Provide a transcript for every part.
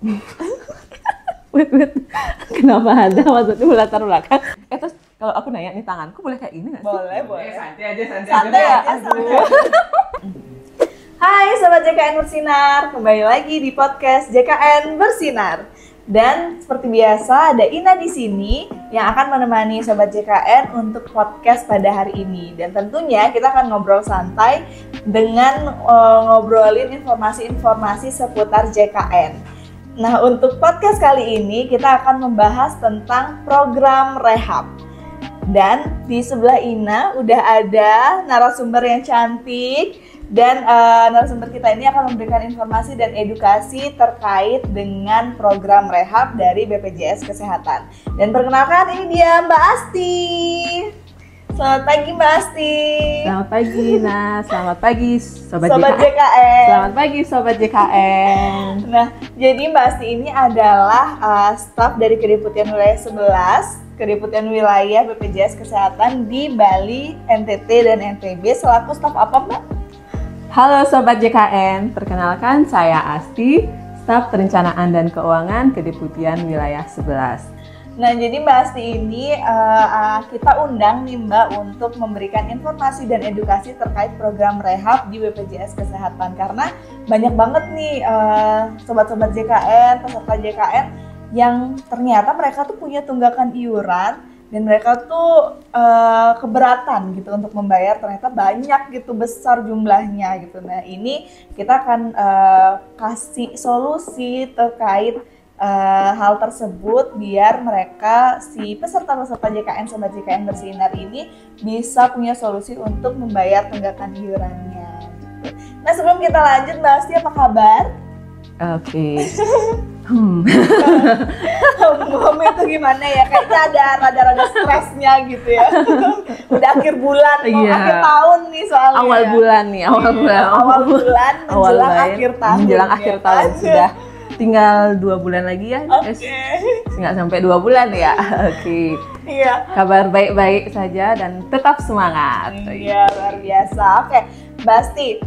Wait. Kenapa ada maksudnya latar belakang? Terus kalau aku nanya nih tanganku boleh kayak gini nggak sih? Boleh. Santai ya. Hai Sobat JKN Bersinar, kembali lagi di podcast JKN Bersinar. Dan seperti biasa ada Ina di sini yang akan menemani Sobat JKN untuk podcast pada hari ini. Dan tentunya kita akan ngobrol santai dengan ngobrolin informasi-informasi seputar JKN. Nah, untuk podcast kali ini kita akan membahas tentang program rehab. Dan di sebelah Ina udah ada narasumber yang cantik. Dan narasumber kita ini akan memberikan informasi dan edukasi terkait dengan program rehab dari BPJS Kesehatan. Dan perkenalkan, ini dia Mbak Asti. Selamat pagi Mbak Asti. Selamat pagi Nah, selamat pagi Sobat JKN. Selamat pagi Sobat JKN. Nah, jadi Mbak Asti ini adalah staf dari Kedeputian Wilayah 11, Kedeputian Wilayah BPJS Kesehatan di Bali, NTT, dan NTB. Selaku staf apa Mbak? Halo Sobat JKN, perkenalkan saya Asti, staf Perencanaan dan Keuangan Kedeputian Wilayah 11. Nah, jadi Mbak Asti ini kita undang nih Mbak untuk memberikan informasi dan edukasi terkait program rehab di BPJS Kesehatan. Karena banyak banget nih sobat-sobat JKN, peserta JKN yang ternyata mereka tuh punya tunggakan iuran dan mereka tuh keberatan gitu untuk membayar, ternyata banyak gitu, besar jumlahnya gitu. Nah, ini kita akan kasih solusi terkait hal tersebut biar mereka si peserta-peserta JKN, Sobat JKN Bersinar ini bisa punya solusi untuk membayar tunggakan iurannya gitu. Nah, sebelum kita lanjut, Mbak Asti apa kabar? Oke. Itu gimana ya? Kayaknya ada rada-rada stresnya gitu ya. Udah akhir bulan, akhir tahun nih soalnya. Awal bulan menjelang akhir tahun. Menjelang akhir tahun sudah tinggal 2 bulan lagi ya. Nggak sampai 2 bulan ya. Oke. Iya. Kabar baik-baik saja dan tetap semangat. Iya, luar biasa. Oke, Mbak Asti,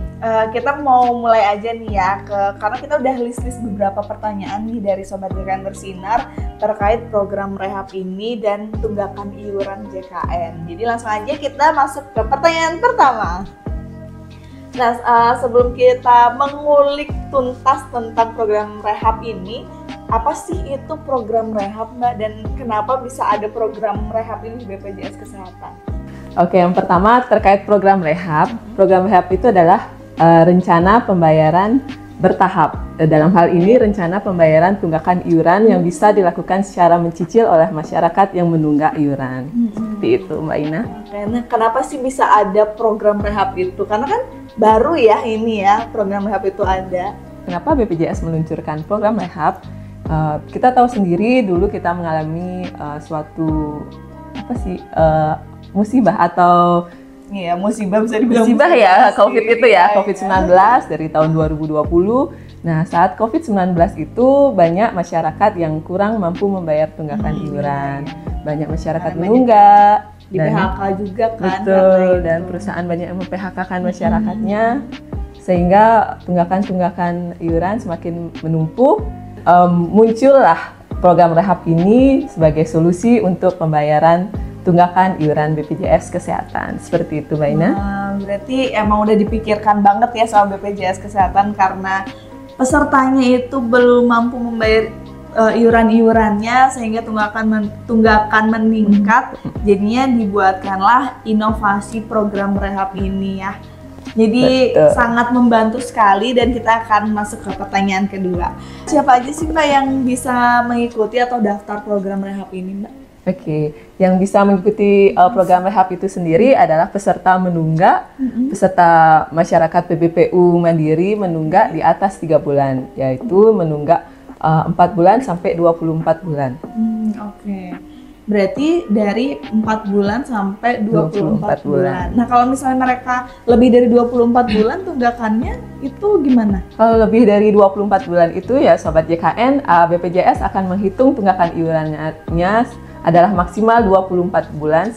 kita mau mulai aja nih ya, karena kita udah list beberapa pertanyaan nih dari Sobat JKN Bersinar terkait program rehab ini dan tunggakan iuran JKN. Jadi langsung aja kita masuk ke pertanyaan pertama. Nah, sebelum kita mengulik tuntas tentang program rehab ini, apa sih itu program rehab Mbak, dan kenapa bisa ada program rehab ini di BPJS Kesehatan? Oke, yang pertama terkait program rehab. Program rehab itu adalah rencana pembayaran bertahap. Dalam hal ini rencana pembayaran tunggakan iuran yang bisa dilakukan secara mencicil oleh masyarakat yang menunggak iuran. Seperti itu Mbak Ina. Nah, kenapa sih bisa ada program rehab itu? Karena kan baru ya ini ya program rehab itu ada. Kenapa BPJS meluncurkan program rehab? Kita tahu sendiri dulu kita mengalami suatu musibah atau musibah, bisa dibilang musibah ya, COVID itu ya, COVID-19 dari tahun 2020. Nah, saat COVID-19 itu banyak masyarakat yang kurang mampu membayar tunggakan iuran. Banyak masyarakat menunggak. Di PHK juga kan. Betul, dan perusahaan banyak yang mem-PHK-kan masyarakatnya. Sehingga tunggakan iuran semakin menumpuk. Muncullah program rehab ini sebagai solusi untuk pembayaran tunggakan iuran BPJS Kesehatan. Seperti itu, Mbak Ina. Berarti emang udah dipikirkan banget ya soal BPJS Kesehatan karena pesertanya itu belum mampu membayar iuran-iurannya sehingga tunggakan meningkat. Jadinya dibuatkanlah inovasi program rehab ini ya. Jadi sangat membantu sekali, dan kita akan masuk ke pertanyaan kedua. Siapa aja sih Mbak yang bisa mengikuti atau daftar program rehab ini Mbak? Oke, yang bisa mengikuti program rehab itu sendiri adalah peserta menunggak, peserta masyarakat PBPU Mandiri menunggak di atas 3 bulan, yaitu menunggak 4 bulan sampai 24 bulan. Oke. Berarti dari 4 bulan sampai 24 bulan. Nah, kalau misalnya mereka lebih dari 24 bulan tunggakannya itu gimana? Kalau lebih dari 24 bulan itu ya Sobat JKN, BPJS akan menghitung tunggakan iurannya adalah maksimal 24 bulan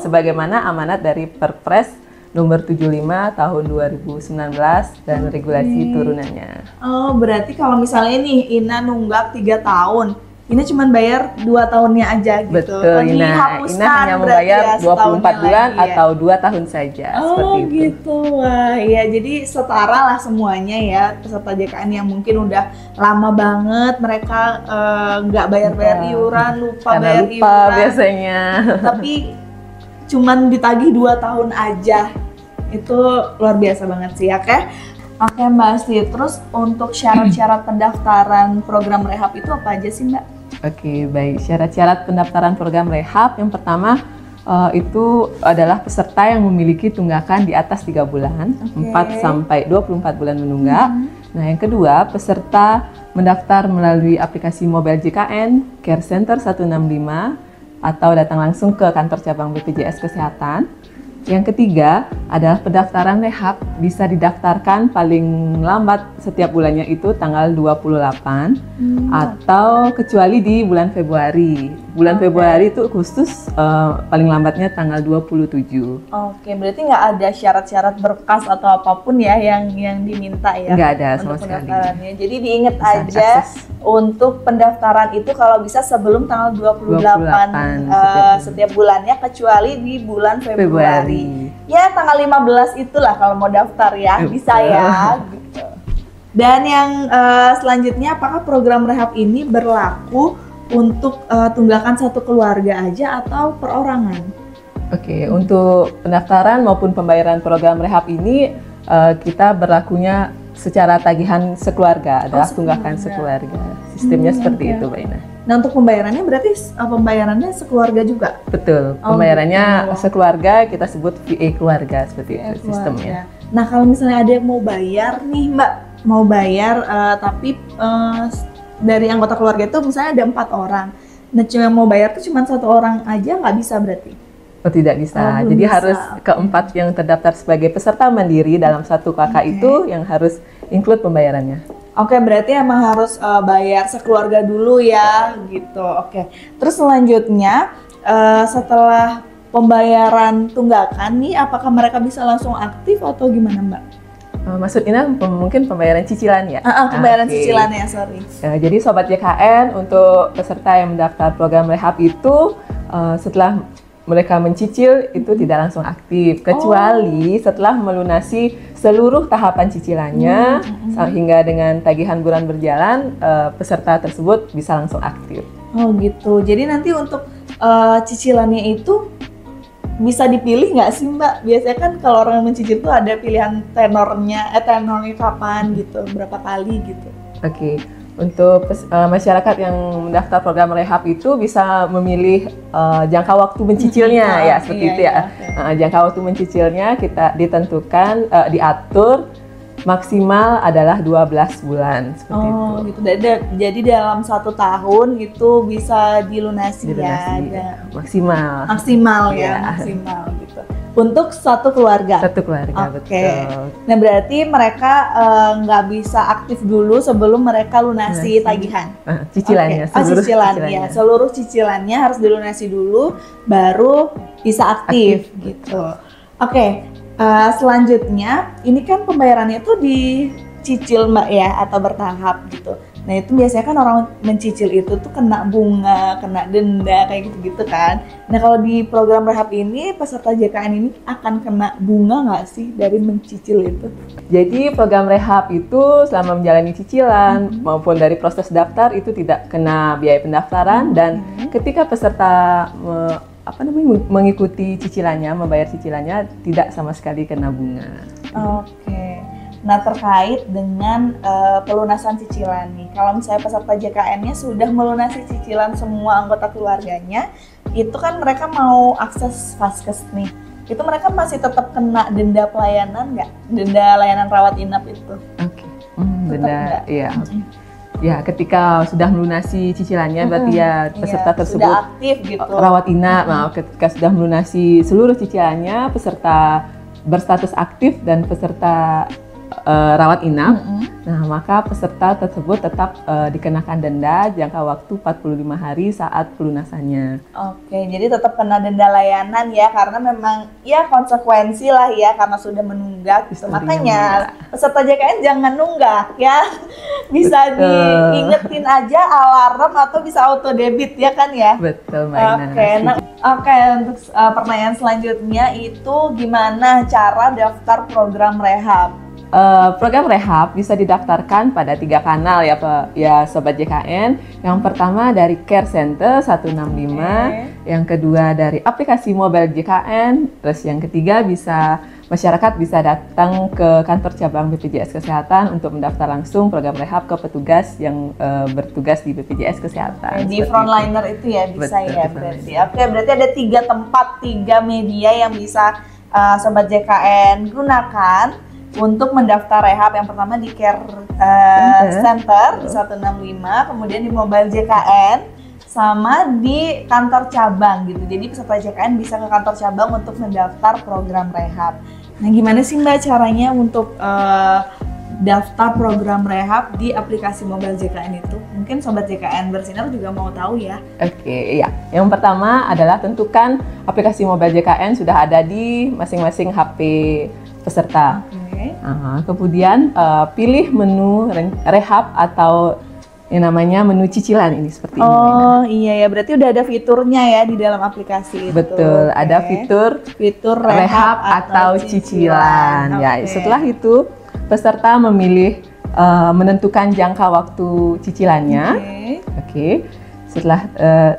sebagaimana amanat dari Perpres nomor 75 tahun 2019 dan regulasi turunannya. Oh, berarti kalau misalnya nih Ina nunggak 3 tahun, Ina cuma bayar 2 tahunnya aja gitu. Betul, Ina hanya membayar 24 bulan lagi, atau 2 tahun saja. Oh seperti itu. Gitu, wah ya jadi setara lah semuanya ya peserta JKN yang mungkin udah lama banget mereka nggak bayar iuran, lupa bayar iuran biasanya. Tapi cuman ditagih 2 tahun aja. Itu luar biasa banget sih ya, Oke Mbak Asti, terus untuk syarat-syarat pendaftaran program rehab itu apa aja sih Mbak? Oke, baik. Syarat-syarat pendaftaran program rehab yang pertama itu adalah peserta yang memiliki tunggakan di atas 3 bulan, 4 sampai 24 bulan menunggak. Nah, yang kedua, peserta mendaftar melalui aplikasi mobile JKN, Care Center 165, atau datang langsung ke kantor cabang BPJS Kesehatan. Yang ketiga adalah pendaftaran rehab bisa didaftarkan paling lambat setiap bulannya itu tanggal 28 atau kecuali di bulan Februari. Bulan Februari itu khusus paling lambatnya tanggal 27. Oke, berarti nggak ada syarat-syarat berkas atau apapun ya yang diminta ya? Nggak ada sama untuk sekali. Pendaftarannya. Jadi diingat Bisa aja diakses. Untuk pendaftaran itu kalau bisa sebelum tanggal 28 setiap bulannya kecuali di bulan Februari. Ya tanggal 15 itulah kalau mau daftar ya, bisa ya gitu. Dan yang selanjutnya, apakah program rehab ini berlaku untuk tunggakan satu keluarga aja atau perorangan? Oke, untuk pendaftaran maupun pembayaran program rehab ini kita berlakunya secara tagihan sekeluarga, adalah tunggakan sekeluarga. Sistemnya seperti itu, Mbak Ina. Nah, untuk pembayarannya berarti pembayarannya sekeluarga juga? Betul, pembayarannya sekeluarga, kita sebut VA keluarga, seperti itu sistemnya. Nah, kalau misalnya ada yang mau bayar nih Mbak, mau bayar tapi dari anggota keluarga itu misalnya ada 4 orang. Nah, cuma mau bayar tuh cuma 1 orang aja nggak bisa berarti? Oh, tidak bisa. Jadi bisa. Harus keempat yang terdaftar sebagai peserta mandiri dalam satu KK itu yang harus include pembayarannya. Oke, berarti emang harus bayar sekeluarga dulu ya, gitu. Oke. Terus selanjutnya setelah pembayaran tunggakan nih, apakah mereka bisa langsung aktif atau gimana Mbak? Maksud Ina mungkin pembayaran cicilan ya? Pembayaran cicilannya, sorry. Jadi Sobat JKN, untuk peserta yang mendaftar program rehab itu setelah mereka mencicil itu tidak langsung aktif, kecuali setelah melunasi seluruh tahapan cicilannya hingga dengan tagihan bulan berjalan, peserta tersebut bisa langsung aktif. Oh gitu, jadi nanti untuk cicilannya itu bisa dipilih nggak sih Mbak? Biasanya kan kalau orang yang mencicil itu ada pilihan tenornya kapan gitu, berapa kali gitu. Oke. Untuk masyarakat yang mendaftar program rehab itu bisa memilih jangka waktu mencicilnya seperti itu ya. Jangka waktu mencicilnya kita ditentukan, diatur maksimal adalah 12 bulan seperti itu. Gitu. Jadi dalam 1 tahun itu bisa dilunasi ya. Maksimal gitu. Untuk satu keluarga. Satu keluarga, betul. Nah berarti mereka nggak bisa aktif dulu sebelum mereka lunasi tagihan. Cicilannya, seluruh cicilannya harus dilunasi dulu, baru bisa aktif. Gitu. Selanjutnya, ini kan pembayarannya tuh dicicil Mbak ya, atau bertahap gitu. Nah itu biasanya kan orang mencicil itu tuh kena bunga, kena denda, kayak gitu-gitu kan. Nah kalau di program rehab ini, peserta JKN ini akan kena bunga nggak sih dari mencicil itu? Jadi program rehab itu selama menjalani cicilan maupun dari proses daftar itu tidak kena biaya pendaftaran, dan ketika peserta mengikuti cicilannya, membayar cicilannya, tidak sama sekali kena bunga. Nah terkait dengan pelunasan cicilan nih, kalau misalnya peserta JKN-nya sudah melunasi cicilan semua anggota keluarganya, itu kan mereka mau akses Vaskes nih, itu mereka masih tetap kena denda pelayanan nggak? Denda layanan rawat inap itu? Denda, iya. Ya, ketika sudah melunasi cicilannya, berarti ya peserta tersebut sudah aktif gitu. Rawat inap. Ketika sudah melunasi seluruh cicilannya, peserta berstatus aktif dan peserta rawat inap, Nah, maka peserta tersebut tetap dikenakan denda jangka waktu 45 hari saat pelunasannya. Oke, jadi tetap kena denda layanan ya, karena memang ya konsekuensi lah ya, karena sudah menunggak. Gitu. Makanya peserta JKN jangan nunggak ya, bisa diingetin aja alarm atau bisa auto debit ya kan ya. Betul, Mbak Ina. Oke, untuk pertanyaan selanjutnya itu gimana cara daftar program rehab? Program rehab bisa didaftarkan pada 3 kanal ya Sobat JKN. Yang pertama dari Care Center 165, yang kedua dari aplikasi mobile JKN, terus yang ketiga masyarakat bisa datang ke kantor cabang BPJS Kesehatan untuk mendaftar langsung program rehab ke petugas yang bertugas di BPJS Kesehatan. Di frontliner itu ya bisa. Betul, ya berarti. Oke, berarti ada 3 tempat, 3 media yang bisa Sobat JKN gunakan untuk mendaftar rehab. Yang pertama di Care Center di 165, kemudian di Mobile JKN, sama di kantor cabang gitu. Jadi peserta JKN bisa ke kantor cabang untuk mendaftar program rehab. Nah, gimana sih Mbak caranya untuk daftar program rehab di aplikasi Mobile JKN itu? Mungkin Sobat JKN Bersinar juga mau tahu ya. Oke, iya. Yang pertama adalah tentukan aplikasi Mobile JKN sudah ada di masing-masing HP peserta. Kemudian pilih menu rehab atau yang namanya menu cicilan ini seperti ini. Oh iya ya, berarti udah ada fiturnya ya di dalam aplikasi itu. Betul, ada fitur rehab atau cicilan. Ya, setelah itu peserta memilih menentukan jangka waktu cicilannya. Oke.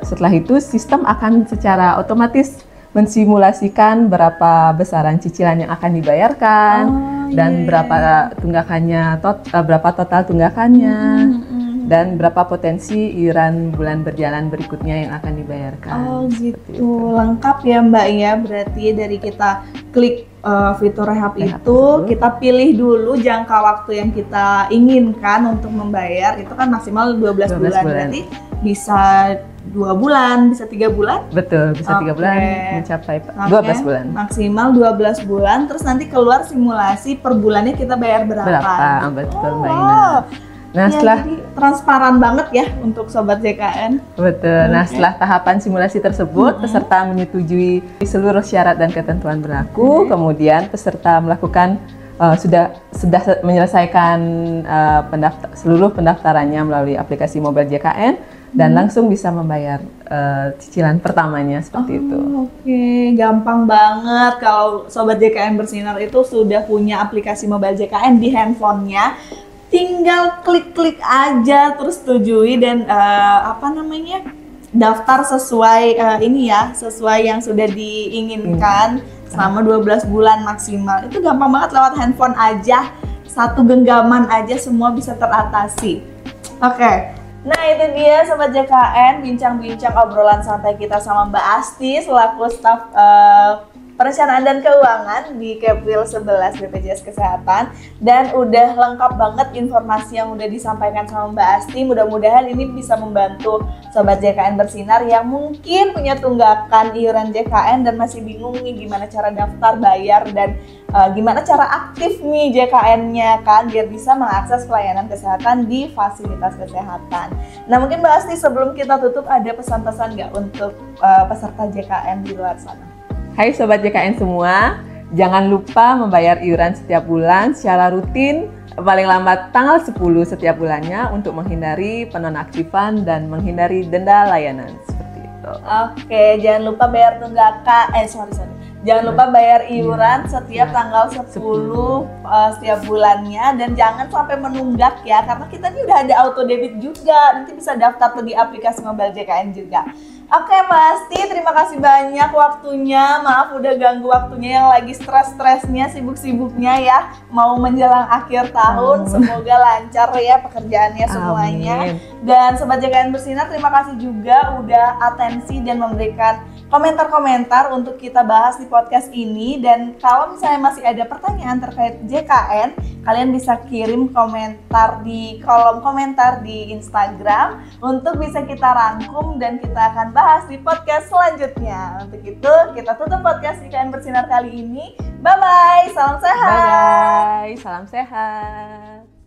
Setelah itu sistem akan secara otomatis mensimulasikan berapa besaran cicilan yang akan dibayarkan dan berapa tunggakannya, berapa total tunggakannya, dan berapa potensi iuran bulan berjalan berikutnya yang akan dibayarkan. Oh gitu, lengkap ya Mbak ya. Berarti dari kita klik fitur rehab itu, kita pilih dulu jangka waktu yang kita inginkan untuk membayar. Itu kan maksimal 12 bulan. Berarti bisa 2 bulan, bisa 3 bulan? Betul, bisa 3 bulan mencapai 12 bulan. Maksimal 12 bulan, terus nanti keluar simulasi per bulannya kita bayar berapa. Betul, Mbak Ina. Nah, jadi transparan banget ya untuk Sobat JKN. Betul. Nah, setelah tahapan simulasi tersebut, peserta menyetujui seluruh syarat dan ketentuan berlaku. Kemudian peserta melakukan sudah menyelesaikan seluruh pendaftarannya melalui aplikasi mobile JKN dan langsung bisa membayar cicilan pertamanya seperti itu. Oke, gampang banget kalau Sobat JKN Bersinar itu sudah punya aplikasi mobile JKN di handphonenya. Tinggal klik-klik aja, terus setujui dan daftar sesuai sesuai yang sudah diinginkan selama 12 bulan maksimal. Itu gampang banget, lewat handphone aja, satu genggaman aja semua bisa teratasi. Oke. Nah itu dia Sobat JKN, bincang-bincang obrolan santai kita sama Mbak Asti selaku staf Perencanaan dan Keuangan di Kepwil 11 BPJS Kesehatan, dan udah lengkap banget informasi yang udah disampaikan sama Mbak Asti. Mudah-mudahan ini bisa membantu Sobat JKN Bersinar yang mungkin punya tunggakan iuran JKN dan masih bingung nih gimana cara daftar, bayar, dan gimana cara aktif nih JKN-nya kan biar bisa mengakses pelayanan kesehatan di fasilitas kesehatan. Nah mungkin Mbak Asti sebelum kita tutup ada pesan-pesan nggak untuk peserta JKN di luar sana? Hai Sobat JKN semua, jangan lupa membayar iuran setiap bulan secara rutin, paling lambat tanggal 10 setiap bulannya untuk menghindari penonaktifan dan menghindari denda layanan seperti itu. Oke, jangan lupa bayar Jangan lupa bayar iuran setiap tanggal 10 setiap bulannya, dan jangan sampai menunggak ya, karena kita ini udah ada auto debit juga, nanti bisa daftar tuh di aplikasi mobile JKN juga. Oke Mbak Asti, terima kasih banyak waktunya. Maaf udah ganggu waktunya yang lagi stres-stresnya, sibuk-sibuknya ya. Mau menjelang akhir tahun, semoga lancar ya pekerjaannya semuanya. Amin. Dan Sobat JKN Bersinar, terima kasih juga udah atensi dan memberikan komentar-komentar untuk kita bahas di podcast ini. Dan kalau misalnya masih ada pertanyaan terkait JKN, kalian bisa kirim komentar di kolom komentar di Instagram untuk bisa kita rangkum dan kita akan bahas di podcast selanjutnya. Untuk itu kita tutup podcast JKN Bersinar kali ini. Bye-bye, salam sehat. Bye-bye, salam sehat.